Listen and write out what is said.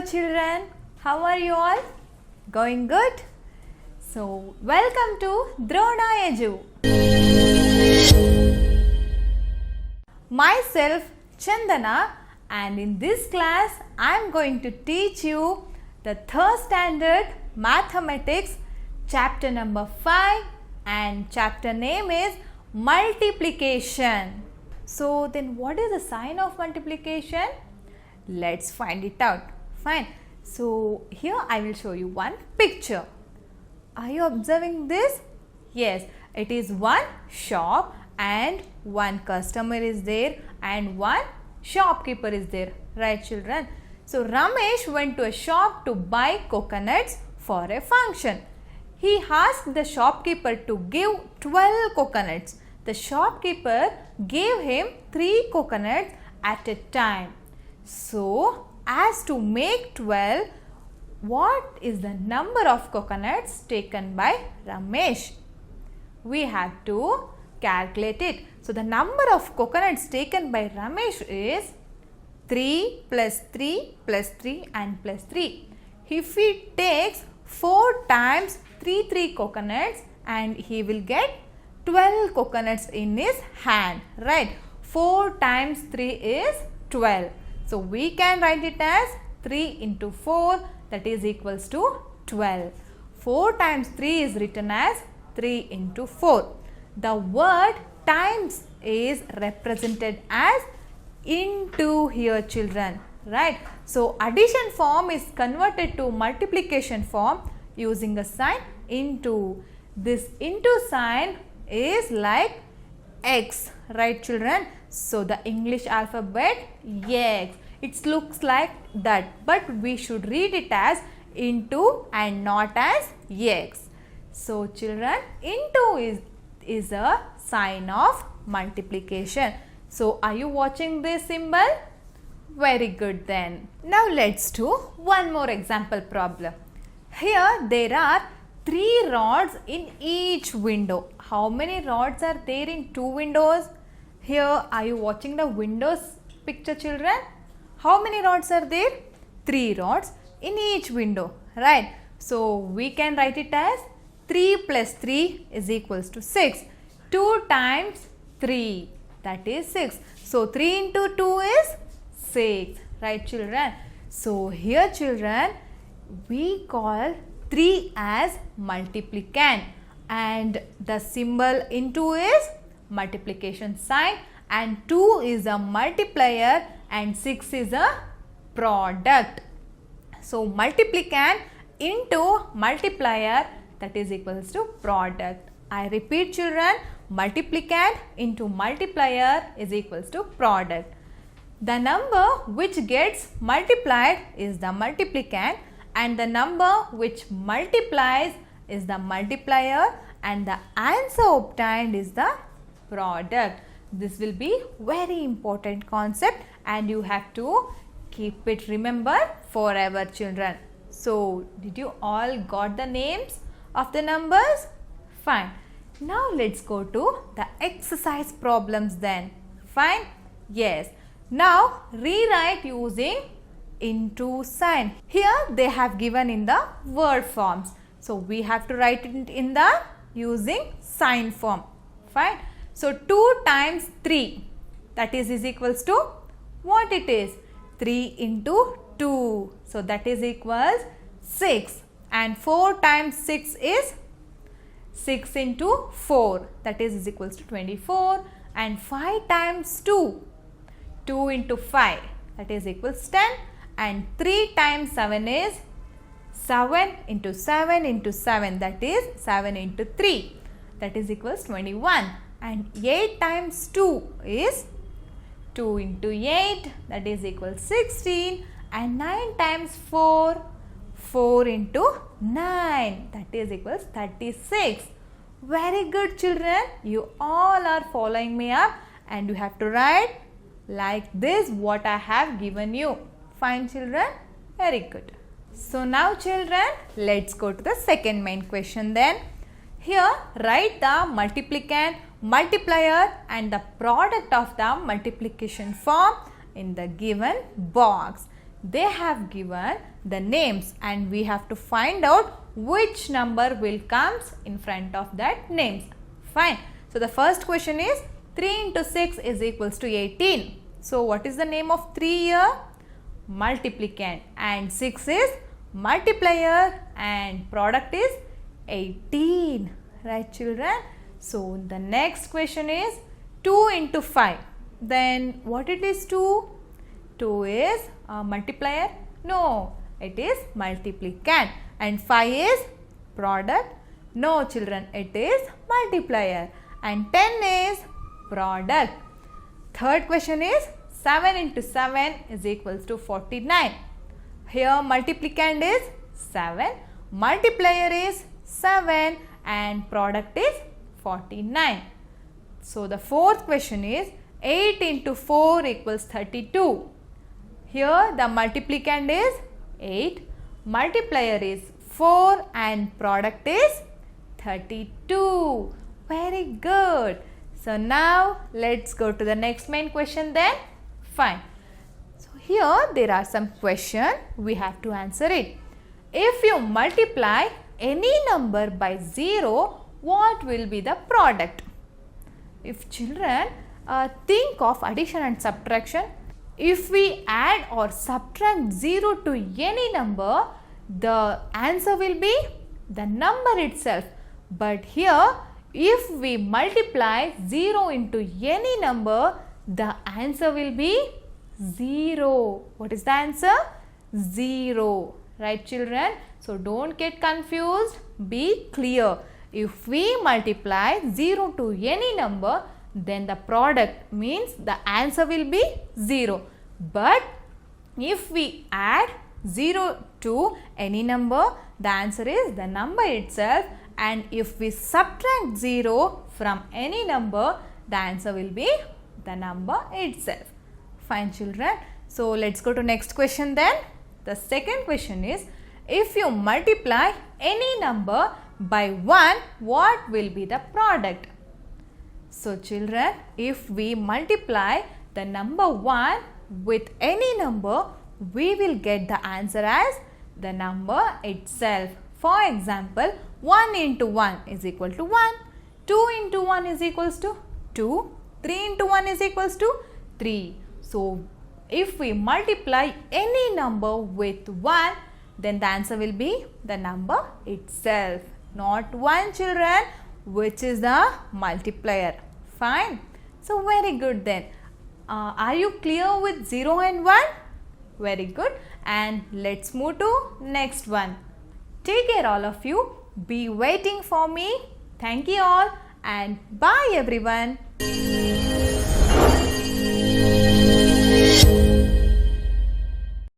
children, how are you all? Going good? So welcome to Drona Edu. Myself Chandana, and in this class I am going to teach you the 3rd standard mathematics chapter number 5, and chapter name is multiplication. So then what is the sign of multiplication? Let's find it out. Fine. So here I will show you one picture. Are you observing this? Yes, it is one shop and one customer is there and one shopkeeper is there. Right, children? So Ramesh went to a shop to buy coconuts for a function. He asked the shopkeeper to give 12 coconuts. The shopkeeper gave him 3 coconuts at a time. So, as to make 12, what is the number of coconuts taken by Ramesh? We have to calculate it. So, the number of coconuts taken by Ramesh is 3 plus 3 plus 3 and plus 3. If he takes 4 times 3 coconuts, and he will get 12 coconuts in his hand, right? 4 times 3 is 12. So, we can write it as 3 into 4, that is equals to 12. 4 times 3 is written as 3 into 4. The word times is represented as into here, children, right? So, addition form is converted to multiplication form using a sign into. This into sign is like X, right, children? So, the English alphabet X. It looks like that, but we should read it as into and not as X. So, children, into is a sign of multiplication. So, are you watching this symbol? Very good then. Now, let's do one more example problem. Here, there are 3 rods in each window. How many rods are there in 2 windows? Here, are you watching the windows picture, children? How many rods are there? 3 rods in each window, right? So, we can write it as 3 plus 3 is equals to 6. 2 times 3, that is 6. So, 3 into 2 is 6, right, children? So, here, children, we call 3 as multiplicand, and the symbol into is multiplication sign, and 2 is a multiplier and 6 is a product. So, multiplicand into multiplier, that is equals to product. I repeat, children, multiplicand into multiplier is equals to product. The number which gets multiplied is the multiplicand, and the number which multiplies is the multiplier, and the answer obtained is the product. This will be very important concept, and you have to keep it remember forever, children. So, did you all got the names of the numbers? Fine. Now, let's go to the exercise problems then. Fine? Yes. Now, rewrite using into sign. Here, they have given in the word forms. So, we have to write it in the using sign form. Fine. So, 2 times 3, that is equals to what it is? 3 into 2. So, that is equals 6, and 4 times 6 is 6 into 4, that is equals to 24, and 5 times 2, 2 into 5, that is equals 10, and 3 times 7 is 7 into 7 into 7, that is 7 into 3, that is equals 21, and 8 times 2 is 2 into 8, that is equals 16, and 9 times 4, 4 into 9, that is equals 36. Very good, children. You all are following me up, and you have to write like this what I have given you. Fine, children? Very good. So, now, children, let's go to the second main question then. Here, write the multiplicand, multiplier and the product of the multiplication form in the given box. they have given the names and we have to find out which number will comes in front of that names. Fine. So the first question is 3 into 6 is equals to 18. So what is the name of 3 here? Multiplicand, and 6 is multiplier and product is 18. Right children? So the next question is 2 into 5. Then what it is 2? 2 is a multiplier? No, it is multiplicand. And 5 is product? No children, it is multiplier. And 10 is product. Third question is 7 into 7 is equals to 49. Here multiplicand is 7, multiplier is 7 and product is 49. So the fourth question is 8 into 4 equals 32. Here the multiplicand is 8, multiplier is 4 and product is 32. Very good. So now let's go to the next main question then. Fine. So here there are some questions, we have to answer it. If you multiply any number by 0, what will be the product? If children think of addition and subtraction, if we add or subtract 0 to any number, the answer will be the number itself. But here, if we multiply 0 into any number, the answer will be 0. What is the answer? 0. Right children? So don't get confused. Be clear. If we multiply 0 to any number, then the product means the answer will be 0. But if we add 0 to any number, the answer is the number itself. And if we subtract 0 from any number, the answer will be the number itself. Fine children. So let's go to next question then. The second question is, if you multiply any number by 1, what will be the product? So children, if we multiply the number 1 with any number, we will get the answer as the number itself. For example, 1 into 1 is equal to 1, 2 into 1 is equals to 2, 3 into 1 is equals to 3. So if we multiply any number with 1, then the answer will be the number itself. Not 1 children, which is the multiplier. Fine. So very good then. Are you clear with 0 and 1? Very good. And let's move to next one. Take care all of you. Be waiting for me. Thank you all and bye everyone.